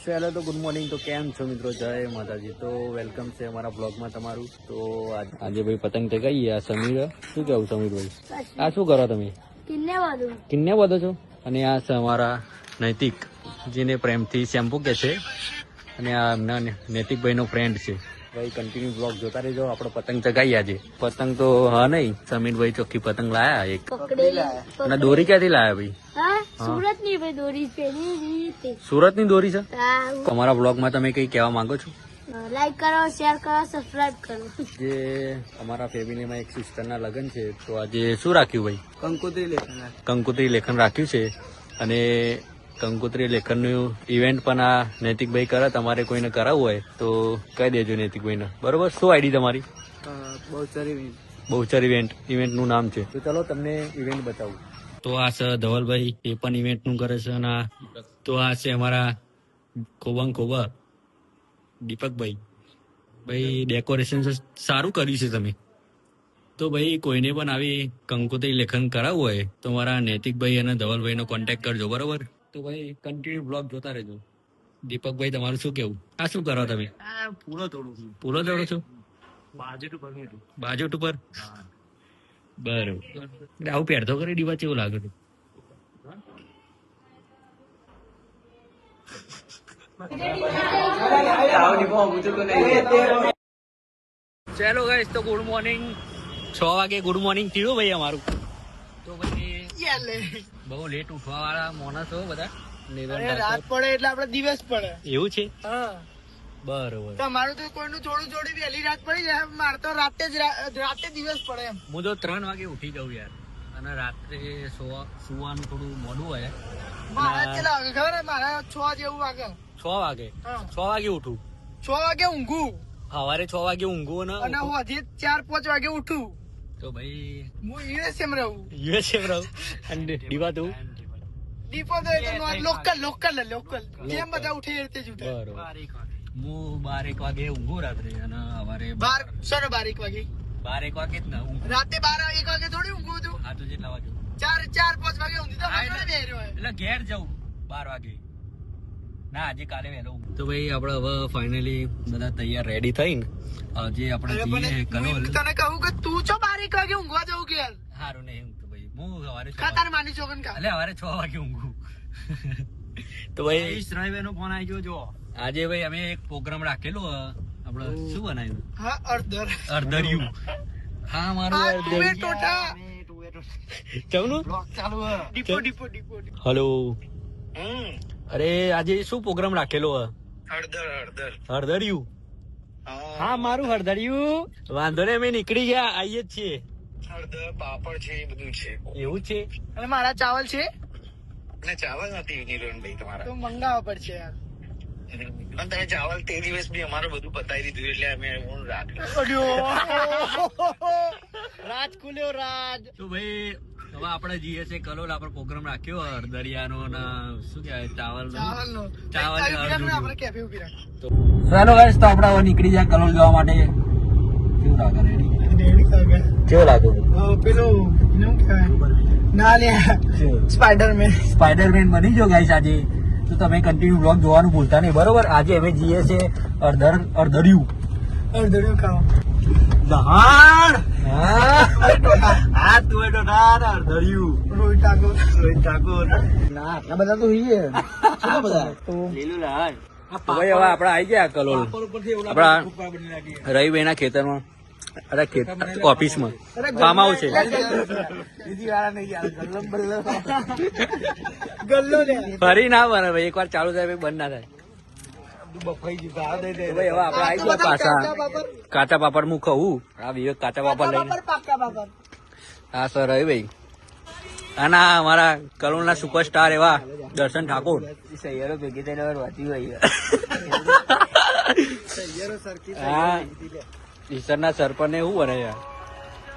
Hello તો good morning. તો કેમ છો મિત્રો? જય માતાજી. તો વેલકમ છે અમારા બ્લોગમાં તમારું. તો આજે ભાઈ પતંગ ચગાવીએ. આ સમીર, શું કેવું સમીરભાઈ? આ શું કરો તમે? કિન્ને બધો છો. અને આ છે અમારા નૈતિક, જેને પ્રેમથી શેમ્પુ કે છે. અને આ એમના નૈતિકભાઈનો ફ્રેન્ડ છે. ભાઈ કન્ટિન્યુ બ્લોગ જોતા રહેજો. આપણે પતંગ ચગાવીએ આજે. પતંગ તો હા નહીં, સમીરભાઈ ચોખ્ખી પતંગ લાયા એક. અને દોરી ક્યાંથી લાયા ભાઈ? સુરત ની ભાઈ દોરી છે. સુરત ની દોરી છે. તમારા બ્લોગમાં તમે કઈ કહેવા માંગો છો? લાઈક કરો, શેર કરો, સબસ્ક્રાઇબ કરો. જે અમારા ફેમિલીમાં એક સિસ્ટરના લગ્ન છે, તો આજે શું રાખ્યું ભાઈ? કંકોત્રી લેખન રાખ્યું છે. અને કંકોત્રી લેખનનું ઇવેન્ટ પણ આ નૈતિકભાઈ કરે. તમારે કોઈને કરાવવું હોય તો કહી દેજો નૈતિકભાઈને, બરોબર? શું આઈડી તમારી? બહુચર ઇવેન્ટનું નામ છે. તો ચલો તમને ઇવેન્ટ બતાવું. તો આ છે ધવલભાઈ, એ પણ ઇવેન્ટનું કરે છે. અને તો આ છે અમારા ખોબા દીપકભાઈ. ભાઈ ડેકોરેશન સારું કર્યું છે તમે. તો ભાઈ કોઈને પણ આવી કંકોત્રી લેખન કરાવવું હોય તો મારા નૈતિકભાઈ અને ધવલભાઈનો કોન્ટેક્ટ કરજો, બરોબર? તો ભાઈ કન્ટિન્યુ બ્લોગ જોતા રહેજો. દીપકભાઈ, તમારું શું કેવું? આ શું કરો તમે? પૂરો તોડો છો? બાજોટ ઉપર. બરોબર. આવું પહેરતો કરી દીવા કેવું લાગે છે? ચલો ગાઈસ, તો ગુડ મોર્નિંગ. 6 વાગે ગુડ મોર્નિંગ થયું ભાઈ અમારું. તો પછી બહુ લેટ ઉઠવા વાળા માણસો બધા. રાત પડે એટલે આપડે દિવસ પડે એવું છે. હા બરોબર. તમારું તો કોઈનું થોડું જોડી વહેલી રાત પડી જાય, મારે તો રાતે દિવસ પડે એમ. હું તો 3 વાગે ઉઠી જાઉં યાર. અને રાત્રે સુવાનું થોડું મોડું હોય. મારા કેટલા વાગે ખબર? મારા 6 જેવું વાગે. 6 વાગે? હા. 6 વાગે ઉઠું. 6 વાગે ઊંઘું. સવારે 6 વાગે ઊંઘું અને હું હજી 4-5 વાગે ઉઠું. તો ભાઈ હું યુએસએમ રહું. યુએસએ રહું. અને દીવા તું? દીપો તો લોકલ જેમ બધા ઉઠે એ રીતે જ ઉઠે. બરોબર. હું 12-1 વાગે ઊંઘું રાત્રે. અને સવારે 12 વાગે 12-1 વાગે જ ના ઊંઘું. રાતે 12-1 વાગે થોડી ઊંઘું છું. આ તો જેટલા વાગે? 4-5 વાગે ઊંઘી તો એટલે ઘેર જાઉં 12 વાગે. ના, આજે કાલે વહેલો. તો ભાઈ આપણે હવે ફાઇનલી બધા તૈયાર રેડી થઈને જે આપણે જઈએ કલોલ. તને કહું કે તું છો 12-1 વાગે ઊંઘવા જવું કે યાર? સારું નહીં ઊંઘતો ભાઈ. હું સવારે તાર માની ચોકન કા એટલે સવારે 6 વાગે ઊંઘું. તો ભાઈ શ્રયભાઈ નો ફોન આવી ગયો. જો આજે ભાઈ અમે એક પ્રોગ્રામ રાખેલો. આપણે શું બનાવ્યું? હા, અર્ધર્યું. હા, મારું ચવનું ચાલુ ડીપો હલો. અરે આજે શું પ્રોગ્રામ રાખેલો? હળદરિયું. હા, મારું હળદરિયું. વાંધો ને, અમે નીકળી ગયા, આવીએ જ છીએ. હળદર પાપડ છે, એ બધું છે. એવું છે? અને મારા ચાવલ છે અને ચાવલ નથી નિરણભાઈ તમારા, તો મંગાવવા પડશે યાર. અને તમે ચાવલ તે દિવસ બી અમારું બધું પતાવી દીધું એટલે અમે હું રાખ્યું. રાજ ખુલ્યો રાજ. તો ભાઈ હવે આપણે જઈએ છે કલોલ. આપણે પ્રોગ્રામ રાખ્યો હળદરિયાનો ને શું કહેવાય ચાવલ. આપણે કેફે ઉભી રાખ. તો ચાલો ગાઈસ, તો આપણે હવે નીકળી જાય કલોલ જવા માટે. કેવું લાગે? રેડી કેવું લાગે? પેલું શું કહેવાય? ના લે, સ્પાઈડરમેન બની જો ગાઈસ આજે. તો તમે કન્ટિન્યુ બ્લોગ જોવાનું ભૂલતા નહીં, બરોબર? આજે અમે જઈએ છે અર્ધર્યું ખાવા. દહાણ. હા, તું અર્ધર્યું. રોહિત ઠાકોર. ના, આટલા બધા તો જોઈએ. કેટલા બધા? લીલું લહાણ. ભાઈ હવે આપણે આવી ગયા કલોલ. આપણા રવિભાઈ ના ખેતરમાં. અરે ઓફિસમાં ફાર્મ હાઉસ છે. ફરી ના બને ભાઈ, એકવાર ચાલુ થાય બંધ ના થાય. ભાઈ હવે આપડે આવી ગયા પાછા. કાચા પાપડ હું કહું. આ વિવેક કાચા પાપડ લઈને. હા સર, ભાઈ. અને અમારા કલોલ ના સુપરસ્ટાર એવા દર્શન ઠાકોર. સૈયરો ભેગી થઈને વાંચી હોય. હા, ઈશ્વરના સરપંચ ને એવું બને યાર.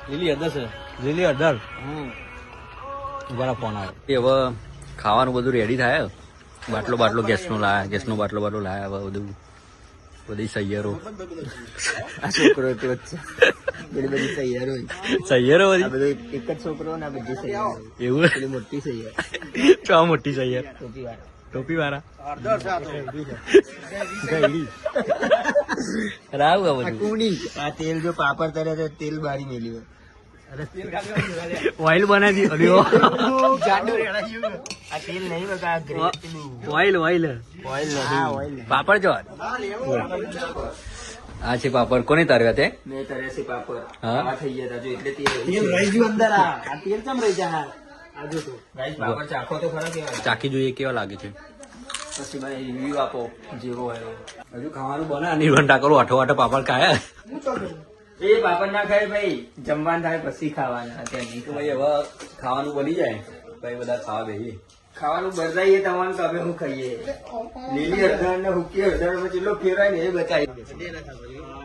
લીલી અડધર. બરા ફોન આવે. એ હવે ખાવાનું બધું રેડી થાય. બાટલો ગેસનો લાયા. હવે બધું બધી સૈયરો. આ છોકરો વચ્ચે બધી સૈયરો બધી એક જ છોકરો ને બધી સૈયરો. એવું? મોટી સૈયર. મોટી સૈયર. ટોપી વાળા અડધો સાતો રાવ આ બધું કુની આ તેલ જો પાપડ તરે તો તેલ બારી મેલી હોય ઓઇલ બનાવી દીધું જાડો રેડાયું આ તેલ નહીં બકા ગ્રેટ ઓઇલ ઓઇલ ઓઇલ નહીં પાપડ જો આ છે પાપડ કોને તાર્યા તે મેં તર્યા છે પાપડ હા? આ થઈ ગયા તા જો એટલે તેલ રહી ગયું અંદર આ તેલ કેમ રહી જા આ જો તો ગાઈસ પાપડ ચાખો તો ખરા કેવા ચાખી જોઈએ કેવા લાગે છે પછી મને રિવ્યુ આપો જેવો હોય હજુ ખાવાનું બને આની ઘંટા કરું આઠો આઠો પાપડ ખાયા એ પાપડ ના ખાય ભાઈ જમવાનું થાય પછી ખાવાના ત્યાં તો ભાઈ હવે ખાવાનું બની જાય ભાઈ બધા ખાવા બેહી ખાવાનું બદલાઈએ તમારે તો અમે શું ખાઈએ લીલી હળદર ને હુકી હળદર માં જેટલો ફેરવાય ને એ બતાવી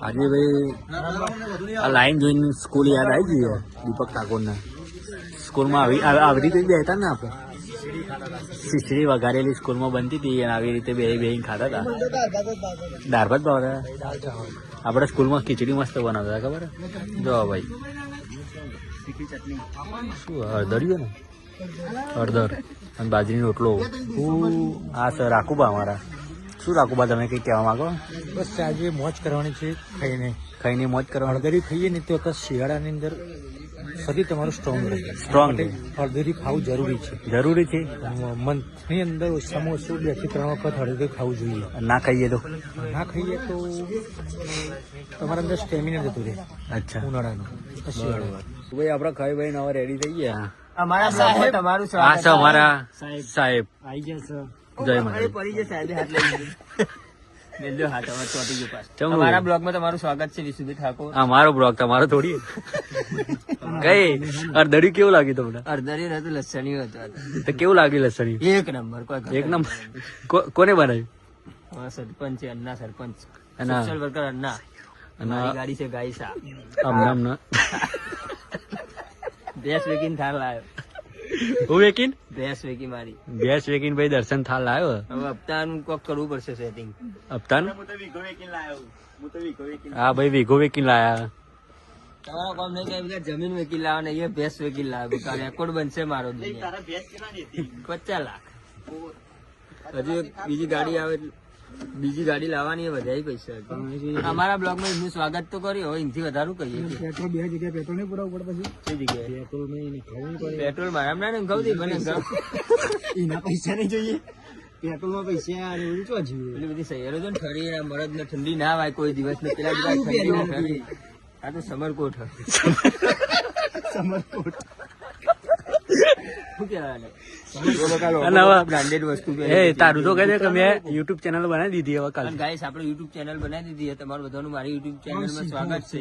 આજે ભાઈ આ લાઈન જોઈને સ્કૂલ યાદ આવી ગઈ દીપક ઠાકોર ને સ્કૂલમાં આવી રીતે જ બેઠા ને આપણે ખીચડી વઘારેલી સ્કૂલમાં બનતી હતી અને આવી રીતે બેહીને ખાતા હતા દાળ ભાત ભાવતા આપણે સ્કૂલમાં ખીચડી મસ્ત બનાવતા ખબર જો ભાઈ શું હળદરિયો ને હળદર અને બાજરીનો રોટલો હા સર રાખુબા અમારા શું રાખુબા તમે કઈ કહેવા માંગો બસ આજે મોજ કરવાની છે ખાઈને મોજ કરવાની હળદરી ખાઈએ ને તો શિયાળાની અંદર શરીર તમારું સ્ટ્રોંગ રહે સ્ટ્રોંગ હળદરી ખાવું જરૂરી છે જરૂરી છે મંથની અંદર ઓછામાં ઓછું 2 થી 3 વખત હળદરી ખાવું જોઈએ ના ખાઈએ તો ના ખાઈએ તો તમારા અંદર સ્ટેમિના જતું રહે અચ્છા ઉનાળાનું શિયાળો ભાઈ આપડે ખાઈ ભાઈ હવે રેડી થઈ ગયા અમારા સાહેબ તમારું આ સ્વાગત છે અમારા સાહેબ આવી ગયા સર જય અરે માતા પડી જાય સાહેબે હાથ લઈ લીધો મેલ્યો હાથ અમારે ચોટી ગયો પાછો ચમ. અમારા બ્લોગમાં તમારું સ્વાગત છે વિશુભાઈ ઠાકોર આ મારો બ્લોગ તમારો થોડી કઈ અડધડી કેવું લાગ્યું તમને અડધરી હતું લસણી હતું તો કેવું લાગ્યું લસણી એક નંબર કોઈ એક નંબર કોને બનાવ્યું અમારા સરપંચ છે અન્ના સરપંચ અન્ના. Social worker Anna Anna. મારી ગાડી છે ગાઈસા આમને ભેંસ વેકીને થાર લાવ્યો હું વેકીન ભેંસ વેકી મારી ભેંસ વેકીન ભાઈ દર્શન થાલ લાવ્યો હવે હપ્તાનું કોક કરવું પડશે સેટિંગ હપ્તાનું હા ભાઈ વીઘો વેકીન લાયા તમારા કામ નહીં કઈ બધા જમીન વેકી લાવવા ને એ ભેંસ વેકી લાવ્યો રેકોર્ડ બનશે મારો 50 લાખ હજુ એક બીજી ગાડી આવે બીજી ગાડી લાવવાની એ વધારે પૈસા અમારા બ્લોગ માં એમનું સ્વાગત તો કર્યું હવે એનાથી વધારું કહીએ પેટ્રોલ 2 જગ્યાએ પેટ્રોલ નહીં પુરાવું પડે પછી કઈ જગ્યાએ પેટ્રોલ નહીં ખાવું પડે પેટ્રોલ મારા ના ને કહું મને એના પૈસા નહીં જોઈએ પેટ્રોલમાં પૈસા અને બધું ચો જોઈએ પેલી બધી સૈયરો છે ને ઠરી ને મરદ ને ઠંડી ના વાય કોઈ દિવસ ને પેલા બધા ઠંડી ને ઠંડી આ તો સમરકોટ સમરકોટ શું કહેવાય બ્રાન્ડેડ વસ્તુ એ તારું તો કહે છે કે મેં યુટ્યુબ ચેનલ બનાવી દીધી હવે કાલે ગાઈસ આપણે યુટ્યુબ ચેનલ બનાવી દીધી છે તમારું બધાનું મારી યુટ્યુબ ચેનલમાં સ્વાગત છે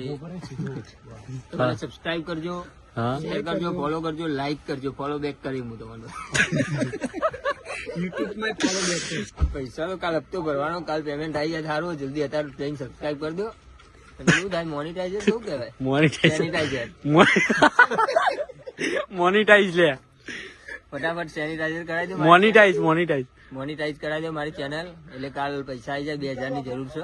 તમારે સબસ્ક્રાઇબ કરજો હા શેર કરજો ફોલો કરજો લાઈક કરજો ફોલો બેક કરી હું તમારું યુટ્યુબમાં ફોલો બેક પૈસા તો કાલ હપ્તો ભરવાનો કાલ પેમેન્ટ આવી જાય સારું જલ્દી અત્યારે જઈને સબસ્ક્રાઇબ કરી દો અને શું થાય મોનિટાઈઝર શું કહેવાય સેનિટાઈઝર મોનિટાઈઝ લે ફટાફટ સેનિટાઈઝર કરાવી દો મોનિટાઈઝ કરાવી દો મારી ચેનલ એટલે કાલ પૈસા આવી જાય 2000 ની જરૂર છે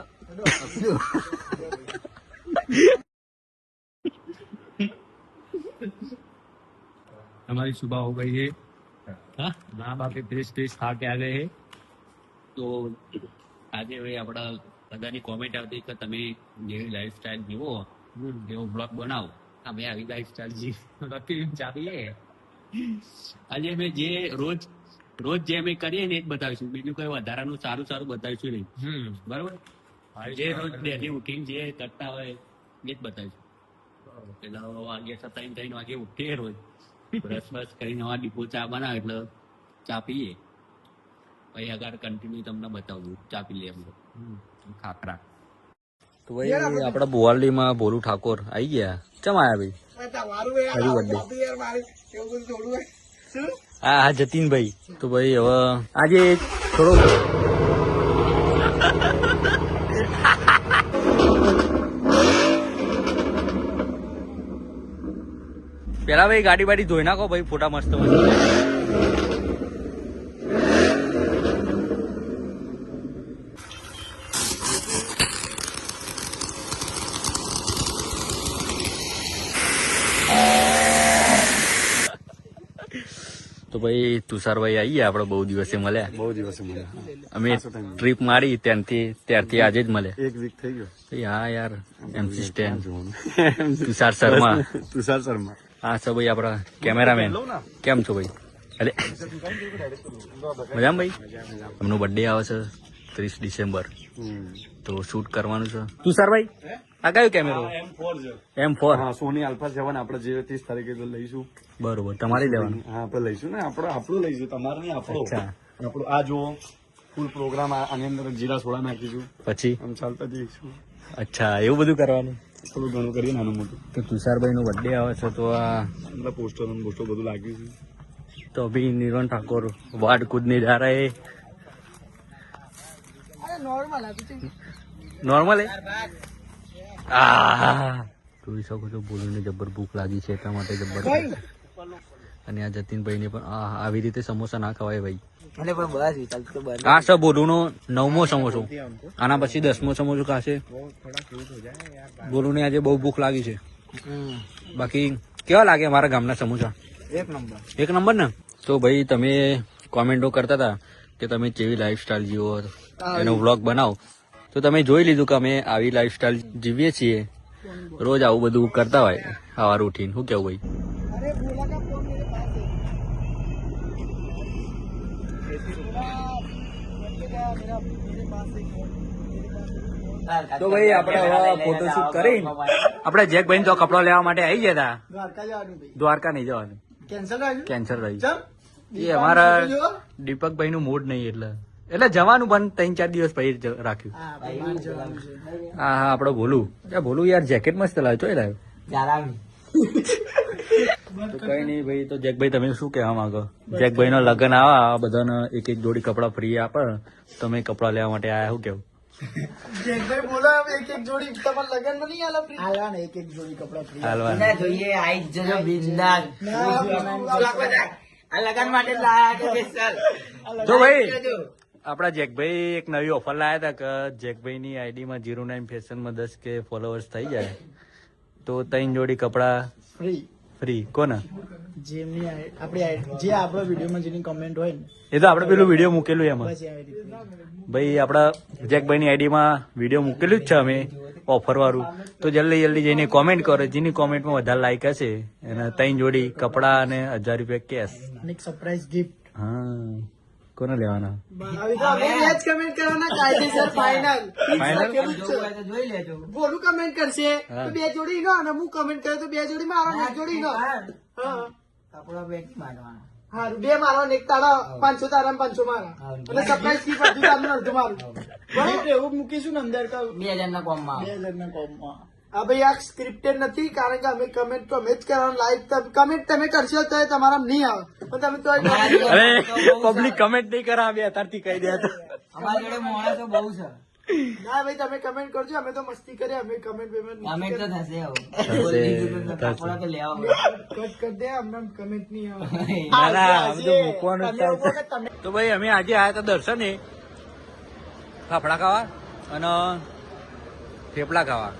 हमारी सुबह हो गई है हाँ माँ बाप के फ्रेश फ्रेश खा के आ गए हैं તો આજે હવે આપણા બધાની કોમેન્ટ આવતી કે તમે જેવી લાઈફસ્ટાઈલ જીવો એવો બ્લોગ બનાવો અમે આવી લાઈફસ્ટાઈલ ચાલીએ આજે અમે જે રોજ જે અમે કરીએ ને એ જ બતાવીશું બીજું કઈ વધારાનું સારું બતાવીશું નહીં બરોબર જે રોજ ડેલી ઉઠીને જે કરતા હોય એ જ બતાવીશું પેલા વાગે 7-3 વાગે ઉઠીએ રોજ બ્રશ કરીને ડીપો ચા બનાવે એટલે ચા પીએ પછી આગળ કન્ટિન્યુ તમને બતાવું ચા પી લે ખાખરા તો ભાઈ આપડા બોવાલી માં ભોલુ ઠાકોર આવી ગયા ચમ આયા ભાઈ હા જતીનભાઈ તો ભાઈ હવે આજે થોડો પેલા ભાઈ ગાડી બાડી ધોઈ નાખો ભાઈ ફોટા મસ્ત તો ભાઈ તુષારભાઈ આવી ગયા આપડે બહુ દિવસે મળ્યા. બહુ દિવસે મળ્યા. અમે ટ્રીપ મારી ત્યારથી આજે જ મળ્યા. એક વીક થઈ ગયો. હા યાર MC સ્ટેન્ડ તુષાર શર્મા. તુષાર શર્મા. હા છે ભાઈ આપડા કેમેરામેન. કેમ છો ભાઈ? અરે મજામાં ભાઈ? એમનો બર્થડે આવે છે 30 ડિસેમ્બર, તો શૂટ કરવાનું છે. તુષારભાઈ આ કયો કેમેરો? M4. હા, સોની આલ્ફા 7 આપણે જે 30 તારીખે તો લઈશું. બરોબર, તમારે લેવાનું? હા, આપણે લઈશું ને. આપણું લઈશું, તમારે નહીં. આપણો. અચ્છા. આપણો આ જો ફૂલ પ્રોગ્રામ આની અંદર જીરા સોડા નાખીશું, પછી આમ ચાલતા જઈશું. અચ્છા, એવું બધું કરવાનું? થોડું ઘણું કરીએ, નાનું મોટું. તો તુષારભાઈ નો બર્થડે આવે છે, તો આ બધા પોસ્ટર બધું લાગ્યું છે. તો અભી નિર્વન ઠાકોર વાડ કૂદને જા રહે. નોર્મલ જોઈ શકો છો, બોલીને જબર ભૂખ લાગી છે, એટલા માટે જબર. અને આ જતીનભાઈ ને પણ આવી રીતે સમોસા ના ખવાય ભાઈ. આ સબ બોલુનો 9મો સમોસો, આના પછી 10મો સમોસો ખાશે. બોલુને આજે બહુ ભૂખ લાગી છે. બાકી કેવા લાગે મારા ગામના સમોસા? એક નંબર ને. તો ભાઈ તમે કોમેન્ટો કરતા હતા કે તમે કેવી લાઈફસ્ટાઈલ જીવો, એનો વ્લોગ બનાવો. તો તમે જોઈ લીધું કે અમે આવી લાઈફસ્ટાઈલ જીવીએ છીએ, રોજ આવું બધું કરતા હોય સવારે ઉઠીને. શું કેવું ભાઈ? તો ભાઈ આપણે ફોટોશૂટ કરી આપણે જેકભાઈ તો કપડો લેવા માટે આવી ગયા હતા. દ્વારકા નહીં જવાનું, કેન્સલ રહ્યું. એ અમારા દીપકભાઈ નું મૂડ નહીં, એટલે જવાનું બંધ 3-4 દિવસ પછી રાખ્યું. હા આપડે ભોલું યાર જેકેટ મસ્ત લાવ્યો. ચોય લાવ્યો? તો કઈ નહીં ભાઈ. તો જેકભાઈ તમે શું કહેવા માંગો? જેકભાઈ નો લગ્ન આવા બધાને એક જોડી કપડા ફ્રી આપે, તમે કપડા લેવા માટે આયા, શું કેવું? જેકભાઈ બોલો, એક જોડી તમારા લગનમાં નહીં આલા એક જોડી કપડા ફ્રી હાલવાના જોઈએ. આઈ જજો બિંદાસ. આ લગન માટે લાયા કે સ્પેશિયલ. તો ભાઈ આપડા જેકભાઈ એક નવી ઓફર લાયા હતા કે જેકભાઈ ની આઈડી માં 09 ફેશન માં 10K ફોલોઅર્સ થઈ જાય તો 3 જોડી કપડા ફ્રી. કોને? જેમની આપણી જે આપણા વિડીયોમાં જેની કમેન્ટ હોય ને, એ તો આપડે પેલું વિડીયો મૂકેલું એમાં ભાઈ, આપડા જેકભાઈ ની આઈડી માં વિડીયો મૂકેલું જ છે અમે ઓફર વાળું. તો જલ્દી જઈને કોમેન્ટ કરો, જેની કોમેન્ટમાં વધારે લાઈક હશે એને 3 જોડી કપડા અને 1000 રૂપિયા કેશ. Surprise gift. હા, કોને લેવાના? કમેન્ટ કરવાના, કાયદેસર ફાઇનલ. જોઈ લેજો. બોલું કમેન્ટ કરશે તો 2 જોડી નો, અને હું કમેન્ટ કરે તો 2 જોડી મારો, 1 જોડી નો. કપડા બેગ મારવાના. હા, 2 મારો ને 1 તારા, 500 તારા 500 મારા, અને સરપ્રાઈઝ ગિફ્ટ બધું તારું અડધું મારું. બરાબર, એવું મૂકીશું ને અંદર 2000 ના કોમમાં. 2000 ના કોમમાં. હા ભાઈ, આ સ્ક્રિપ્ટેડ નથી, કારણ કે અમે કમેન્ટ તો અમે જ કરવાનું. લાઈક કમેન્ટ તમે કરશો તો તમારા નહીં આવે, પણ તમે તો અરે પબ્લિક કમેન્ટ નહીં કરે, અમે અત્યારથી કહી દે. અમારી જોડે માણસો બહુ છે. ના ભાઈ, તમે કમેન્ટ કરજો, અમે તો મસ્તી કરીએ, અમે કમેન્ટ કમેન્ટ તો થશે હવે. કપડા તો લેવા કટ કરી દે, અમને કમેન્ટ નહીં આવે. ના ના, આ બધું મૂકવાનું જ થાય. તો ભાઈ અમે આજે આયા હતા દર્શને ફાફડા ખાવા અને થેપલા ખાવા.